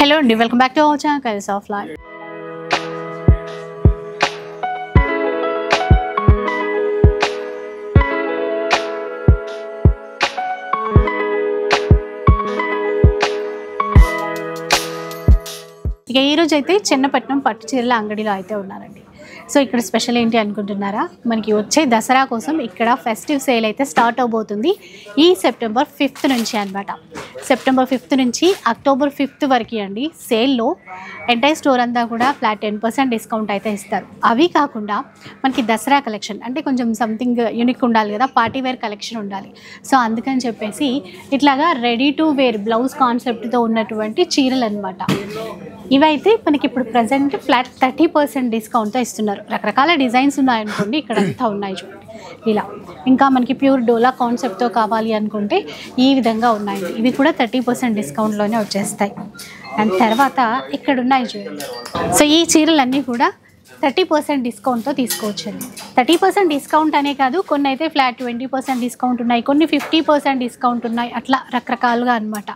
Hello and welcome back to our channel Colors of Life. ఇక ఈ రోజు అయితే చిన్నపట్నం పట్టు చీరల అంగడిలో అయితే ఉన్నారండి. సో ఇక్కడ స్పెషల్ ఏంటి అనుకుంటున్నారా, మనకి వచ్చే దసరా కోసం ఇక్కడ ఫెస్టివ్ సేల్ అయితే స్టార్ట్ అవబోతుంది ఈ సెప్టెంబర్ 5th నుంచి అనమాట. సెప్టెంబర్ 5th నుంచి అక్టోబర్ 5th వరకు అండి సేల్లో ఎంటైర్ స్టోర్ అంతా కూడా ఫ్లాట్ 10% డిస్కౌంట్ అయితే ఇస్తారు. అవి కాకుండా మనకి దసరా కలెక్షన్ అంటే కొంచెం సంథింగ్ యూనిక్ ఉండాలి కదా, పార్టీ వేర్ కలెక్షన్ ఉండాలి. సో అందుకని చెప్పేసి ఇట్లాగా రెడీ టు వేర్ బ్లౌజ్ కాన్సెప్ట్తో ఉన్నటువంటి చీరలు అనమాట. ఇవైతే మనకి ఇప్పుడు ప్రజెంట్ ఫ్లాట్ 30% డిస్కౌంట్తో ఇస్తున్నారు. రకరకాల డిజైన్స్ ఉన్నాయనుకోండి, ఇక్కడ అంతా ఉన్నాయి చూడండి ఇలా. ఇంకా మనకి ప్యూర్ డోలా కాన్సెప్ట్తో కావాలి అనుకుంటే ఈ విధంగా ఉన్నాయండి. ఇవి కూడా 30% డిస్కౌంట్లోనే వచ్చేస్తాయి. అండ్ తర్వాత ఇక్కడ ఉన్నాయి చూడండి. సో ఈ చీరలన్నీ కూడా 30% డిస్కౌంట్తో తీసుకోవచ్చండి. 30% డిస్కౌంట్ అనే కాదు, కొన్ని అయితే ఫ్లాట్ 20% డిస్కౌంట్ ఉన్నాయి, కొన్ని 50% డిస్కౌంట్ ఉన్నాయి. అట్లా రకరకాలుగా అనమాట.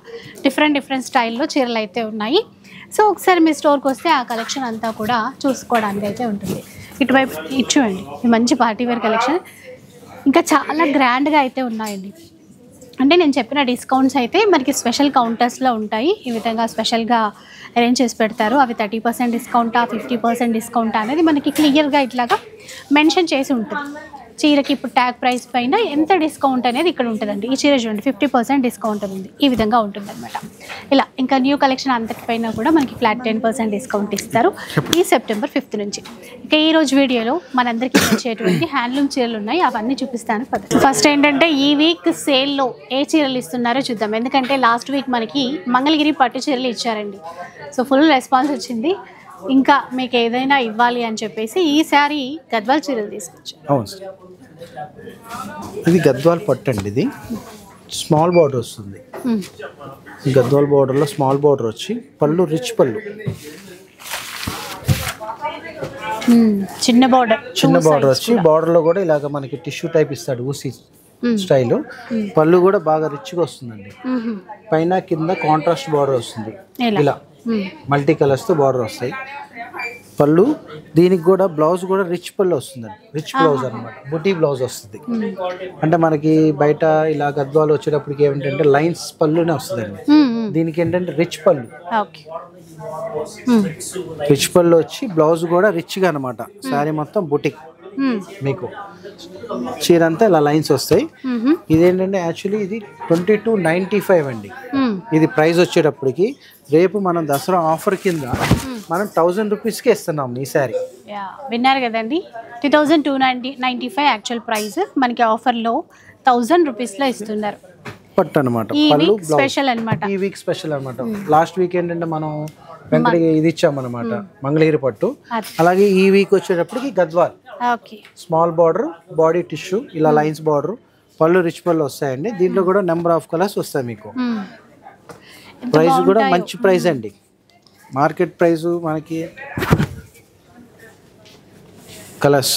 డిఫరెంట్ స్టైల్లో చీరలు అయితే ఉన్నాయి. సో ఒకసారి మీ స్టోర్కి వస్తే ఆ కలెక్షన్ అంతా కూడా చూసుకోవడానికి అయితే ఉంటుంది. ఇటువైపు ఇచ్చుకోండి, ఈ మంచి పార్టీవేర్ కలెక్షన్ ఇంకా చాలా గ్రాండ్గా అయితే ఉన్నాయండి. అంటే నేను చెప్పిన డిస్కౌంట్స్ అయితే మనకి స్పెషల్ కౌంటర్స్లో ఉంటాయి. ఈ విధంగా స్పెషల్గా అరేంజ్ చేసి పెడతారు. అవి 30% డిస్కౌంటా 50% డిస్కౌంటా అనేది మనకి క్లియర్గా ఇట్లాగా మెన్షన్ చేసి ఉంటుంది. చీరకి ఇప్పుడు ట్యాగ్ ప్రైస్ పైన ఎంత డిస్కౌంట్ అనేది ఇక్కడ ఉంటుందండి. ఈ చీర చూడండి 50% డిస్కౌంట్ ఉంది, ఈ విధంగా ఉంటుంది అనమాట. ఇలా ఇంకా న్యూ కలెక్షన్ అంతటిపైన కూడా మనకి ఫ్లాట్ 10% డిస్కౌంట్ ఇస్తారు ఈ సెప్టెంబర్ 5th నుంచి. ఇక ఈ రోజు వీడియోలో మనందరికీ వచ్చేటువంటి హ్యాండ్లూమ్ చీరలు ఉన్నాయి, అవన్నీ చూపిస్తాను. ఫస్ట్ ఏంటంటే ఈ వీక్ సేల్లో ఏ చీరలు ఇస్తున్నారో చూద్దాం. ఎందుకంటే లాస్ట్ వీక్ మనకి మంగళగిరి పట్టు చీరలు ఇచ్చారండి. సో ఫుల్ రెస్పాన్స్ వచ్చింది. ఇంకా మీకు ఏదైనా ఇవ్వాలి అని చెప్పేసి ఈసారి గద్వాల్ చీరలు తీసుకొచ్చారు. అవును సార్, ఇది గద్వాల్ పట్టు అండి. ఇది స్మాల్ బార్డర్ వస్తుంది. గద్వాల్ బార్డర్లో స్మాల్ బార్డర్ వచ్చి పళ్ళు రిచ్ పళ్ళు, చిన్న బార్డర్ వచ్చి బార్డర్లో కూడా ఇలాగ మనకి టిష్యూ టైప్ ఇస్తాడు, ఊసి స్టైల్. పళ్ళు కూడా బాగా రిచ్గా వస్తుందండి. పైన కింద కాంట్రాస్ట్ బార్డర్ వస్తుంది. ఇలా మల్టీ కలర్స్తో బార్డర్ వస్తాయి. పళ్ళు దీనికి కూడా బ్లౌజ్ కూడా రిచ్ పళ్ళు వస్తుందండి. రిచ్ బ్లౌజ్ అనమాట, బుటీ బ్లౌజ్ వస్తుంది. అంటే మనకి బయట ఇలా గద్వాలు వచ్చేటప్పటికి ఏమిటంటే లైన్స్ పళ్ళునే వస్తుందండి. దీనికి ఏంటంటే రిచ్ పళ్ళు, రిచ్ పళ్ళు వచ్చి బ్లౌజ్ కూడా రిచ్గా అనమాట. శారీ మొత్తం బుటిక్, మీకు చీర అంతా ఇలా లైన్స్ వస్తాయి. ఇదేంటంటే యాక్చువల్లీ ఇది 2295 అండి. ఇది ప్రైస్ వచ్చేటప్పటికి రేపు మనం దసరా ఆఫర్ కింద మనం 1000 రూపీస్కి ఇస్తున్నాం ఈ శారీ. విన్నారు కదండి, 2295 యాక్చువల్ ప్రైస్, మనకి ఆఫర్లో 1000 రూపీస్లో ఇస్తున్నారు. పట్టు అనమాట, పళ్ళు స్పెషల్ అనమాట. ఈ వీక్ స్పెషల్ అనమాట. లాస్ట్ వీక్ ఏంటంటే మనం వెంకటగిరి ఇది ఇచ్చామన్నమాట, మంగళగిరి పట్టు. అలాగే ఈ వీక్ వచ్చేటప్పటికి Gadwal small border, body tissue, ఇలా లైన్స్ బార్డర్, పళ్ళు రిచ్ పళ్ళు వస్తాయండి. దీంట్లో కూడా నెంబర్ ఆఫ్ కలర్స్ వస్తాయి మీకు. ప్రైస్ కూడా మంచి ప్రైస్ అండి. మార్కెట్ ప్రైస్ మనకి కలర్స్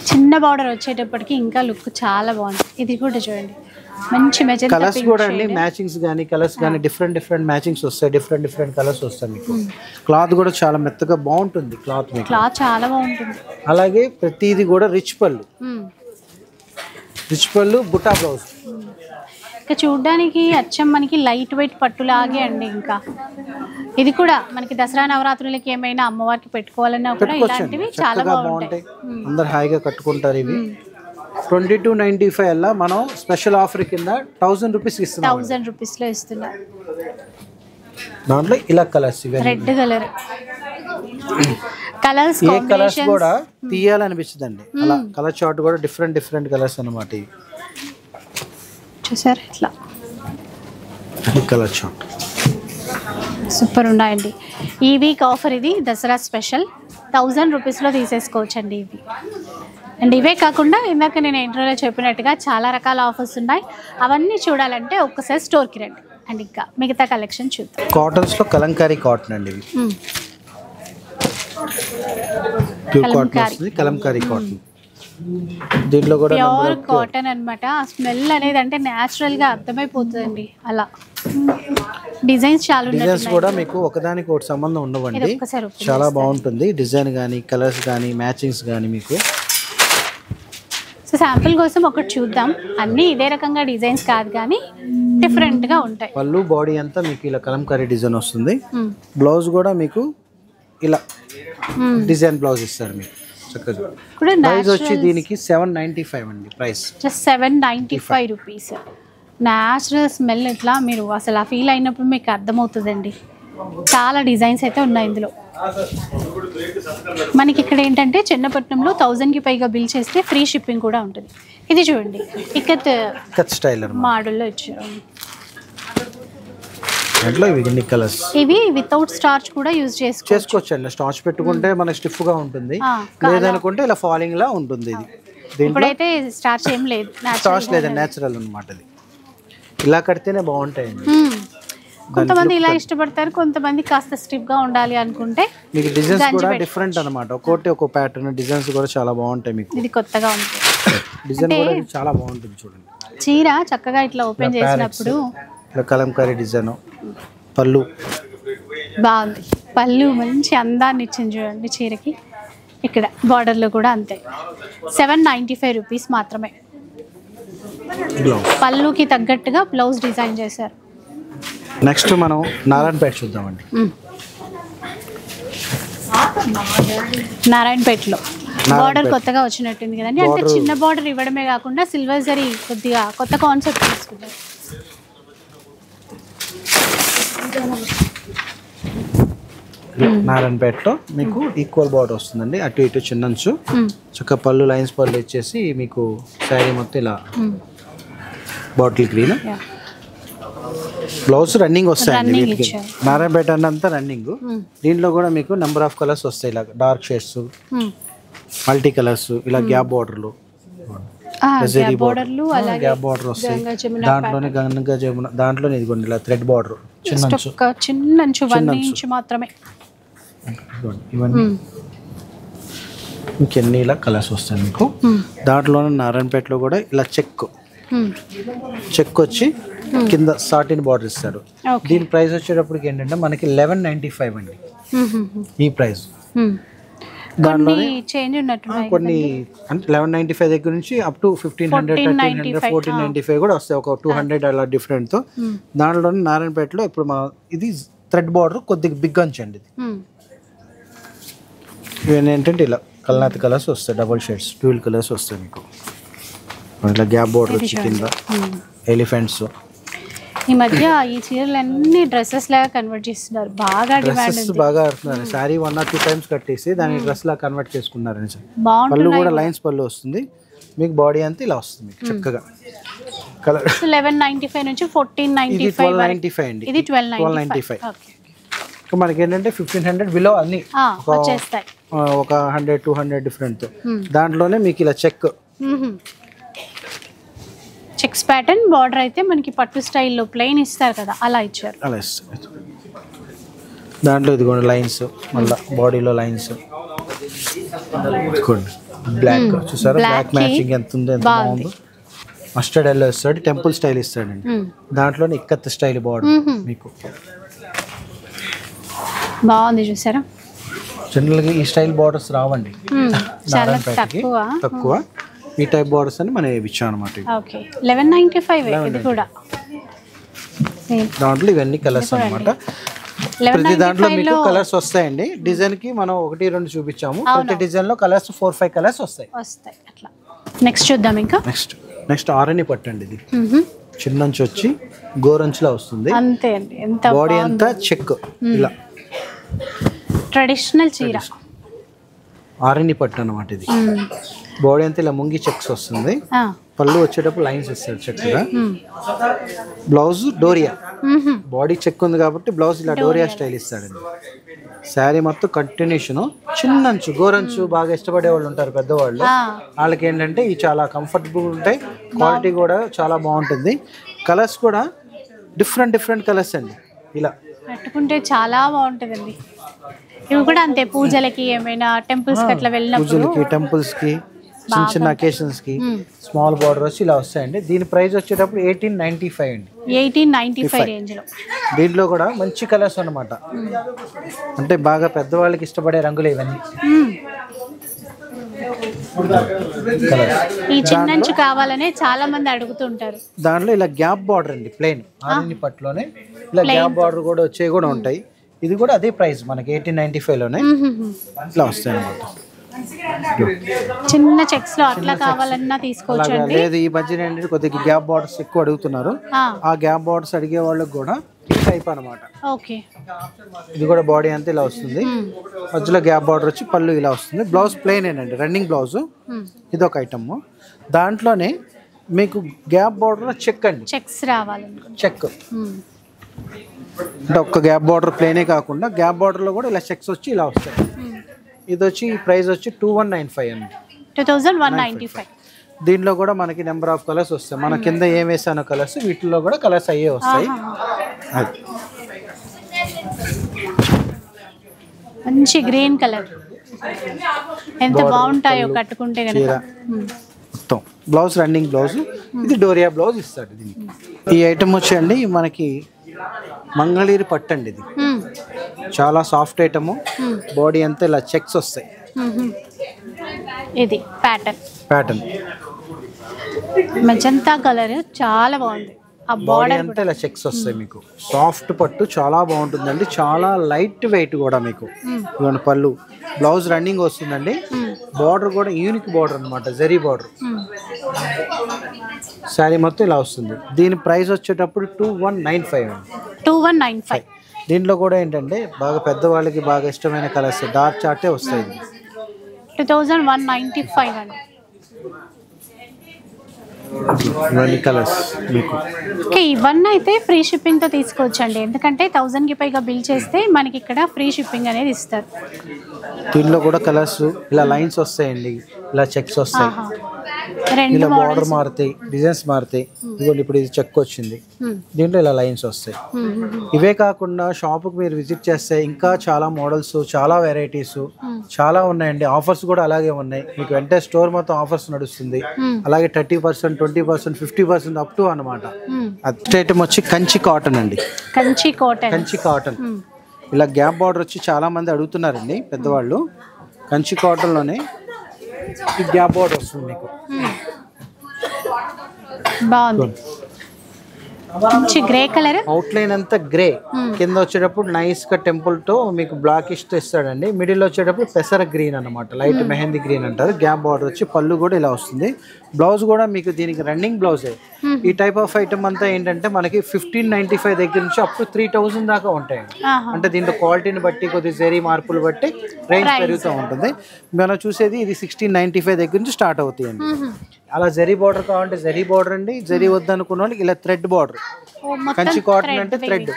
చిన్న బార్డర్ వచ్చేటప్పటికి ఇంకా లుక్ చాలా బాగుంది. ఇది కూడా చూడండి మంచి కలర్స్ కూడా అండి. మ్యాచింగ్స్ కానీ కలర్స్ కానీ డిఫరెంట్ మ్యాచింగ్స్ వస్తాయి. డిఫరెంట్ కలర్స్ వస్తాయి మీకు. క్లాత్ కూడా చాలా మెత్తగా బాగుంటుంది. క్లాత్ చాలా బాగుంటుంది. అలాగే ప్రతిది కూడా రిచ్ పళ్ళు బుటా బ్లౌజ్. ఇంకా చూడడానికి అచ్చం మనకి లైట్ వెయిట్ పట్టులాగే అండి. ఇంకా ఇది కూడా మనకి దసరా నవరాత్రులకి ఏమైనా అమ్మవారికి పెట్టుకోవాలన్నా కూడా ఇలాంటివి చాలా బాగుంటాయి. అందరు హాయిగా కట్టుకుంటారు. ఇవి 2295 అలా మనం స్పెషల్ ఆఫర్ కింద 1000 రూపీస్ ఇస్తున్నాం. 1000 రూపీస్లో ఇస్తున్నారు. దాంట్లో ఇలా కలర్స్, రెడ్ కలర్ కలర్స్, ఏ కలర్స్ కూడా తీయాలనిపిస్తుంది అండి. అలా కలర్ చార్ట్ కూడా డిఫరెంట్ కలర్స్ అన్నమాట. ఇవి చూసారు ఇట్లా కలర్ చార్ట్ సూపర్ ఉన్నాయండి. ఈ వీక్ ఆఫర్ ఇది దసరా స్పెషల్ 1000 రూపీస్లో తీసేసుకోవచ్చండి ఇవి. అండ్ ఇవే కాకుండా ఇందాక నేను ఇంట్రోలో చెప్పినట్టుగా చాలా రకాల ఆఫర్స్ ఉన్నాయి. అవన్నీ చూడాలంటే ఒక్కసారి స్టోర్కి రండి. అండ్ ఇంకా మిగతా కలెక్షన్ చూద్దాం. కాటన్స్లో కలంకారీ కాటన్ అండి. ఇవి ప్యూర్ కాటన్ వస్తుంది, కలంకారీ కాటన్. దీంట్లో కూడా ప్యూర్ కాటన్ అన్నమాట. ఆ స్మెల్ అనేది అంటే న్యాచురల్గా అర్థమైపోతుందండి. అలా డిజైన్స్ చాలా డిజైన్స్ కూడా మీకు ఒకదానికి ఒకటి సంబంధం ఉండవండి, చాలా బాగుంటుంది డిజైన్ కానీ కలర్స్ కానీ మ్యాచింగ్స్ కానీ మీకు. సో శాంపుల్ కోసం ఒకటి చూద్దాం, అన్నీ ఇదే రకంగా డిజైన్స్ కాదు కానీ డిఫరెంట్గా ఉంటాయి. పళ్ళు బాడీ అంతా మీకు ఇలా కలంకారీ డిజైన్ వస్తుంది, బ్లౌజ్ కూడా మీకు ఇలా డిజైన్ బ్లౌజ్ ఇస్తారు మీకు చక్కగా. ప్రైస్ వచ్చి దీనికి 795 అండి price, just 795 rupees. Natural smell ఇట్లా మీరు అసలు ఆ ఫీల్ అయినప్పుడు మీకు అర్థమవుతుందండి. చాలా డిజైన్స్ అయితే ఉన్నాయి ఇందులో. మనకి ఇక్కడ ఏంటంటే చెన్నపట్నంలో 1000కి పైగా బిల్ చేస్తే ఫ్రీ షిప్పింగ్ కూడా ఉంటుంది. ఇది చూడండి ఇక్కత్ స్టైల్ మోడల్లో ఇచ్చారు. ఇవి వితౌట్ స్టార్చ్ కూడా యూజ్ చేసుకోవచ్చు అండి. స్టార్చ్ పెట్టుకుంటే మనకి స్టిఫ్ గా ఉంటుంది, లేదనుకుంటే ఇలా ఫాలింగ్ లా ఉంటుంది. ఇది ఇప్పుడైతే స్టార్చ్ ఏం లేదు, స్టార్చ్ లేదు, నేచురల్ అన్నమాట. ఇది ఇలా కడితేనే బాగుంటాయండి. కొంతమంది ఇలా ఇష్టపడతారు, కొంతమంది కాస్త స్టిఫ్ గా ఉండాలి అనుకుంటే. మీకు డిజైన్స్ కూడా డిఫరెంట్ అన్నమాట, ఒక్కొక్కటి ఒక్కో ప్యాటర్న్. డిజైన్స్ కూడా చాలా బాగుంటాయి మీకు. ఇది కొత్తగా ఉంటుంది, డిజైన్ కూడా చాలా బాగుంటుంది చూడండి. చీర చక్కగా ఇట్లా ఓపెన్ చేసినప్పుడు ఇలా కలంకారీ డిజైన్. పళ్ళు బాగుంది, పళ్ళు మంచి అందాన్ని ఇచ్చింది చూడండి చీరకి. ఇక్కడ బార్డర్లో కూడా అంతే. 795 రూపీస్ మాత్రమే. పళ్ళుకి తగ్గట్టుగా బ్లౌజ్ డిజైన్ చేశారు. నెక్స్ట్ మనం నారాయణపేట చూద్దామండి. నారాయణపేటలో బార్డర్ కొత్తగా వచ్చినట్టుంది కదండి. అంటే చిన్న బార్డర్ ఇవ్వడమే కాకుండా సిల్వర్ జరీ కొద్దిగా కొత్త కాన్సెప్ట్ తీసుకుంటారు. నారాయణపేటలో మీకు ఈక్వల్ బార్డర్ వస్తుందండి, అటు ఇటు చిన్నంచు. చక్కగా పళ్ళు లైన్స్ పళ్ళు ఇచ్చేసి మీకు శారీ మొత్తం ఇలా బాటిల్ గ్రీన్. బ్లౌజ్ రన్నింగ్ వస్తాయండి వీటికి. నారాయణపేట అన్నంతా రన్నింగ్. దీంట్లో కూడా మీకు నెంబర్ ఆఫ్ కలర్స్ వస్తాయి, ఇలా డార్క్ షేడ్స్, మల్టీ కలర్స్, ఇలా గ్యాప్ బార్డర్లు, గ్యాప్ బార్డర్ వస్తాయి. దాంట్లోనే గంగా జమున, దాంట్లోనే ఇదిగోండి ఇలా థ్రెడ్ బార్డర్ చిన్న మాత్రమే. ఇవన్నీ ఇంకెన్ని ఇలా కలర్స్ వస్తాయి మీకు. దాంట్లోనే నారాయణపేటలో కూడా ఇలా చెక్ వచ్చి కింద సాటిన్ బార్డర్ ఇస్తారు. దీని ప్రైస్ వచ్చేటప్పటికి ఏంటంటే మనకి 1195 అండి ఈ ప్రైస్. దాంట్లోనే కొన్ని అంటే 1195 దగ్గర నుంచి అప్ టు 1500, 1300, 1495 కూడా వస్తాయి, ఒక 200 అలా డిఫరెంట్ తో. దాంట్లోనే నారాయణపేటలో ఇప్పుడు మనం ఇది థ్రెడ్ బార్డర్ కొద్దిగా బిగ్ అంచండి. ఇది ఇవన్నీ ఏంటంటే ఇలా కల్నాతి కలర్స్ వస్తాయి, డబుల్ షేడ్స్, డ్యూల్ కలర్స్ వస్తాయి మీకు. ఇలా గ్యాప్ బార్డర్ వచ్చి కింద ఎలిఫెంట్స్. ఈ మధ్య ఈ చీరలన్నీ డ్రెస్సెస్ లాగా కన్వర్ట్ చేస్తున్నారు, బాగా డిమాండ్ ఉంది. బాగా ఆడుతున్నారు. సారీ 1 or 2 టైమ్స్ కట్టేసి దాన్ని డ్రెస్ లా కన్వర్ట్ చేసుకున్నారు. పళ్ళు కూడా లైన్స్ పళ్ళు వస్తుంది మీకు, బాడీ అంతా ఇలా వస్తుంది మీకు చక్కగా. కలర్ 1195 నుంచి 1495 అండి. ఇది 1295. మనకి ఏంటంటే 1500 బిలో అన్ని వచ్చేస్తాయి, ఒక 100, 200 డిఫరెంట్. దాంట్లోనే మీకు ఇలా చెక్స్ ప్యాటర్న్ బార్డర్ అయితే మనకి పట్టు స్టైల్లో ప్లెయిన్ ఇస్తారు కదా, అలా ఇచ్చారు. అలా ఇస్తారు. దాంట్లో ఇదిగోండి లైన్స్, మళ్ళీ బాడీలో లైన్స్, బ్లాక్ చూసారా, బ్లాక్ మ్యాచింగ్ ఎంత ఉందో, ఎంత బాగుందో. మస్టర్డ్ ఎల్లో ఇస్తాడు, టెంపుల్ స్టైల్ ఇస్తాడండి. దాంట్లోనే ఇక్కత్ స్టైల్ బార్డర్ మీకు బాగుంది చూసారా. జనరల్గా ఈ స్టైల్ బార్డర్స్ రావండి నారాయణపేటకి, తక్కువ. ఈ టైప్ బార్డర్స్ అని మనం ఇచ్చాం అనమాట. 1195 ఇది కూడా. దాంట్లో ఇవన్నీ కలర్స్ అనమాట. ప్రతి దాంట్లో మీకు కలర్స్ వస్తాయండి. డిజైన్ కి మనం 1, 2 చూపించాము, ప్రతి డిజైన్ లో కలర్స్ 4, 5 కలర్స్ వస్తాయి. అట్లా నెక్స్ట్ చూద్దాం. ఇంకా నెక్స్ట్ ఆరెంజ్ పట్టండి. ఇది చిన్నంచు వచ్చి గోరంచులా వస్తుంది, అంతే అండి. ఎంత బాడీ అంతా చెక్, ఇలా ట్రెడిషనల్ చీర. ఆరెంజ్ పట్టు అనమాట. ఇది బాడీ అంతా ఇలా ముంగి చెక్స్ వస్తుంది. పళ్ళు వచ్చేటప్పుడు లైన్స్ ఇస్తాడు చక్కగా. బ్లౌజ్ డోరియా, బాడీ చెక్ ఉంది కాబట్టి బ్లౌజ్ ఇలా డోరియా స్టైల్ ఇస్తాడండి. శారీ మొత్తం కంటిన్యూషన్. చిన్నంచు గోరంచు బాగా ఇష్టపడే వాళ్ళు ఉంటారు పెద్దవాళ్ళు, వాళ్ళకి ఏంటంటే ఇవి చాలా కంఫర్టబుల్ ఉంటాయి, క్వాలిటీ కూడా చాలా బాగుంటుంది. కలర్స్ కూడా డిఫరెంట్ కలర్స్ అండి. ఇలా పెట్టుకుంటే చాలా బాగుంటుందండి. ఇవి కూడా అంతే, పూజలకి ఏమైనా టెంపుల్స్ కి అట్లా వెళ్ళినప్పుడు, టెంపుల్స్ కి చిన్న చిన్న అకేషన్స్ కి స్మాల్ బార్డర్ వచ్చి ఇలా వస్తాయండి. దీని ప్రైస్ వచ్చేటప్పుడు 1895 అండి. 1895 రేంజ్ లో. దీంట్లో కూడా మంచి కలర్స్ అన్నమాట. అంటే బాగా పెద్దవాళ్ళకి ఇష్టపడే రంగులు ఇవన్నీ. ఈ చిన్నంచు కావాలనే చాలా మంది అడుగుతుంటారు. దాంట్లో ఇలా గ్యాప్ బార్డర్ అండి, ప్లెయిన్ ఆరెంజ్ పట్టులోనే ఇలా గ్యాప్ బార్డర్ కూడా వచ్చే కూడా ఉంటాయి. ఇది కూడా అదే ప్రైస్ మనకి 1895 లోనే ఇట్లా వస్తాయి అన్నమాట. చిన్న చెక్స్ లో అట్లా కావాలన్నా తీసుకోవచ్చు అండి. లేదు ఈ మధ్యన ఏంటంటే కొద్దిగా గ్యాప్ బార్డర్స్ ఎక్కువ అడుగుతున్నారు. ఆ గ్యాప్ బార్డర్స్ అడిగే వాళ్ళకి కూడా ఈ టైప్ అన్నమాట. ఓకే. ఇది కూడా బాడీ అంతా ఇలా వస్తుంది, మధ్యలో గ్యాప్ బార్డర్ వచ్చి పళ్ళు ఇలా వస్తుంది. బ్లౌజ్ ప్లెయిన్ అండి, రన్నింగ్ బ్లౌజ్. ఇది ఒక ఐటమ్. దాంట్లోనే మీకు గ్యాప్ బార్డర్ చెక్ అండి, చెక్స్ రావాలి చెక్ అంటే ఒక్క గ్యాప్ బార్డర్ ప్లేనే కాకుండా గ్యాప్ బార్డర్ లో కూడా ఇలా చెక్స్ వచ్చి ఇలా వస్తాయి. ఇది వచ్చి ప్రైస్ వచ్చి 2195 అండి. 2195. దీంట్లో కూడా మనకి నెంబర్ ఆఫ్ కలర్స్ వస్తాయి. మన కింద ఏం వేసానో కలర్స్ వీటిల్లో కూడా కలర్స్ అయ్యే వస్తాయి. అది మంచి గ్రీన్ కలర్, ఎంత బాగుంటాయో కట్టుకుంటే కనుక. మొత్తం బ్లౌజ్ రన్నింగ్ బ్లౌజ్. ఇది డోరియా బ్లౌజ్ ఇస్తాడు దీనికి. ఈ ఐటమ్ వచ్చండి మనకి మంగళగిరి పట్టు అండి. ఇది చాలా సాఫ్ట్ ఐటమ్. బాడీ అంతా ఇలా చెక్స్ వస్తాయి. ఇది ప్యాటర్న్ మెజంతా కలర్ చాలా బాగుంది. ఆ బాడీ అంతా ఇలా చెక్స్ వస్తాయి మీకు. సాఫ్ట్ పట్టు చాలా బాగుంటుందండి, చాలా లైట్ వెయిట్ కూడా మీకు. ఇవన్న పళ్ళు, బ్లౌజ్ రన్నింగ్ వస్తుందండి. బార్డర్ కూడా యూనిక్ బార్డర్ అనమాట, జరీ బార్డర్. శారీ మొత్తం ఇలా వస్తుంది. దీని ప్రైస్ వచ్చేటప్పుడు 2195 అండి. 2195. దీంట్లో కూడా ఏంటంటే బాగా పెద్దవాళ్ళకి బాగా ఇష్టమైన కలర్స్ డార్క్ చార్టే వస్తాయి. 2195 అండి. ఇవన్నీ కలర్స్ మీకు. ఓకే, ఇవన్నీ అయితే ఫ్రీ షిప్పింగ్ తో తీసుకోవచ్చు అండి. ఎందుకంటే 1000 కి పైగా బిల్ చేస్తే మనకి ఇక్కడ ఫ్రీ షిప్పింగ్ అనేది ఇస్తారు. దీనిలో కూడా కలర్స్ ఇలా లైన్స్ వస్తాయండి, ఇలా చెక్స్ వస్తాయి, ఇలా బార్డర్ మారుతాయి, డిజైన్స్ మారుతాయి. ఇదిగోండి ఇప్పుడు ఇది చెక్ వచ్చింది, దీంట్లో ఇలా లైన్స్ వస్తాయి. ఇవే కాకుండా షాప్కి మీరు విజిట్ చేస్తే ఇంకా చాలా మోడల్స్, చాలా వెరైటీస్ చాలా ఉన్నాయండి. ఆఫర్స్ కూడా అలాగే ఉన్నాయి. మీకు వెంటనే స్టోర్ మొత్తం ఆఫర్స్ నడుస్తుంది. అలాగే 30%, 20%, 50% అప్ టు అనమాట. అదే ఐటమ్ వచ్చి కంచి కాటన్ అండి. కంచి కాటన్ ఇలా గ్యాప్ బార్డర్ వచ్చి చాలా మంది అడుగుతున్నారండి పెద్దవాళ్ళు. కంచి కాటన్ లోనే ఈ గ్యాప్ బార్డర్ వస్తుంది మీకు. బాగుంది. మంచి గ్రే కలర్, అవుట్ లైన్ అంతా గ్రే, కింద వచ్చేటప్పుడు నైస్ గా టెంపుల్ తో మీకు బ్లాక్ ఇస్ట్ ఇస్తాడండి. మిడిల్ వచ్చేటప్పుడు పెసర గ్రీన్ అన్నమాట, లైట్ మెహందీ గ్రీన్ అంటారు. గ్యాప్ బార్డర్ వచ్చి పళ్ళు కూడా ఇలా వస్తుంది. బ్లౌజ్ కూడా మీకు దీనికి రన్నింగ్ బ్లౌజే. ఈ టైప్ ఆఫ్ ఐటమ్ అంతా ఏంటంటే మనకి 1595 దగ్గర నుంచి అప్ టు 3000 దాకా ఉంటాయండి. అంటే దీంట్లో క్వాలిటీని బట్టి కొద్దిగా జరీ మార్పులు బట్టి రేంజ్ పెరుగుతూ ఉంటుంది. మనం చూసేది ఇది 1695 దగ్గర నుంచి స్టార్ట్ అవుతాయండి. అలా జరీ బార్డర్ కావాలంటే జరీ బార్డర్ అండి, జరీ వద్దనుకున్న వాళ్ళకి ఇలా థ్రెడ్ బార్డర్. కంచి కాటన్ అంటే థ్రెడ్.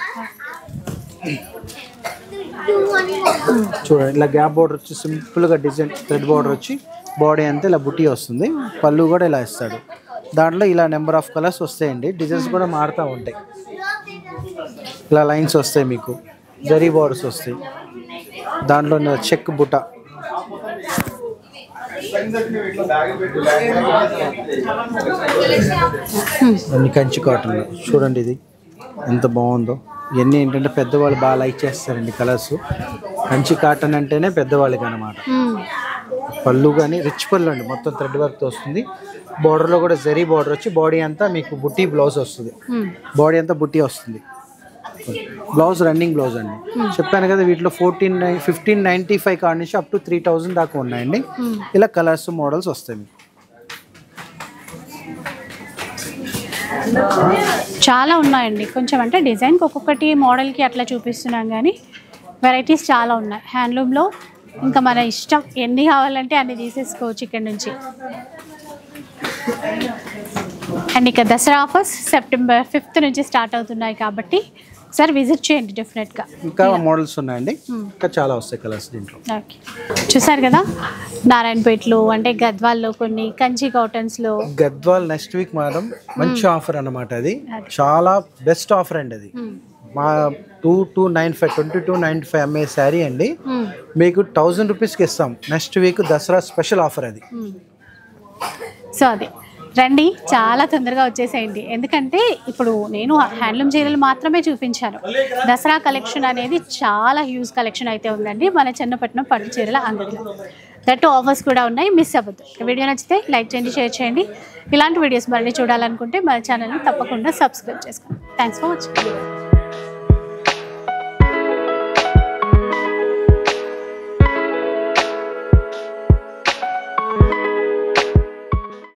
చూడండి ఇలా గ్యాప్ బార్డర్ వచ్చి సింపుల్ గా డిజైన్ థ్రెడ్ బార్డర్ వచ్చి బాడీ అంతా ఇలా బుట్టి వస్తుంది. పళ్ళు కూడా ఇలా ఇస్తాడు. దాంట్లో ఇలా నెంబర్ ఆఫ్ కలర్స్ వస్తాయండి. డిజైన్స్ కూడా మారుతూ ఉంటాయి. ఇలా లైన్స్ వస్తాయి మీకు, జరీ బార్డర్స్ వస్తాయి. దాంట్లో చెక్ బుట్ట. అన్ని కంచి కాటన్ చూడండి, ఇది ఎంత బాగుందో. ఇవన్నీ ఏంటంటే పెద్దవాళ్ళు బాగా లైక్ చేస్తారండి కలర్స్. కంచి కాటన్ అంటేనే పెద్దవాళ్ళకి అనమాట. పళ్ళు కానీ రిచ్ పళ్ళు అండి, మొత్తం థ్రెడ్ వర్క్తో వస్తుంది. బార్డర్లో కూడా జరీ బార్డర్ వచ్చి బాడీ అంతా మీకు బుట్టి బ్లౌజ్ వస్తుంది. బాడీ అంతా బుట్టి వస్తుంది. బ్లౌజ్ రన్నింగ్ బ్లౌజ్ అండి. చెప్పాను కదా వీటిలో 1595 కాడ నుంచి అప్ టు 3000 దాకా ఉన్నాయండి. ఇలా కలర్స్ మోడల్స్ వస్తాయి మీకు. చాలా ఉన్నాయండి. కొంచెం అంటే డిజైన్కి ఒక్కొక్కటి మోడల్కి అట్లా చూపిస్తున్నాం, కానీ వెరైటీస్ చాలా ఉన్నాయి హ్యాండ్లూమ్లో. ఇంకా మన ఇష్టం, ఎన్ని కావాలంటే అన్ని తీసేసుకోవచ్చు ఇక్కడ నుంచి. అండ్ ఇక దసరా ఆఫర్స్ September 5th నుంచి స్టార్ట్ అవుతున్నాయి కాబట్టి ఒకసారి విజిట్ చేయండి డెఫినెట్గా. ఇంకా మోడల్స్ ఉన్నాయండి, ఇంకా చాలా వస్తాయి కలర్స్ దీంట్లో. ఓకే, చూసారు కదా నారాయణపేటలో అంటే గద్వాల్లో కొన్ని కంచి కాటన్స్లో. గద్వాల్ నెక్స్ట్ వీక్ మేడం మంచి ఆఫర్ అన్నమాట. అది చాలా బెస్ట్ ఆఫర్ అండి. అది మా 2295 అమ్మే శారీ అండి, మీకు 1000 రూపీస్కి ఇస్తాం. Next week Dasara special offer అది. సో అది రండి, చాలా తొందరగా వచ్చేసేయండి. ఎందుకంటే ఇప్పుడు నేను హ్యాండ్లూమ్ చీరలు మాత్రమే చూపించాను. దసరా కలెక్షన్ అనేది చాలా హ్యూజ్ కలెక్షన్ అయితే ఉందండి మన చెన్నపట్నం పట్టు చీరల అంగడిలో. దట్టు ఆఫర్స్ కూడా ఉన్నాయి, మిస్ అవ్వద్దు. వీడియో నచ్చితే లైక్ చేయండి, షేర్ చేయండి. ఇలాంటి వీడియోస్ మళ్ళీ చూడాలనుకుంటే మన ఛానల్ని తప్పకుండా సబ్స్క్రైబ్ చేసుకోండి. Thanks for watching.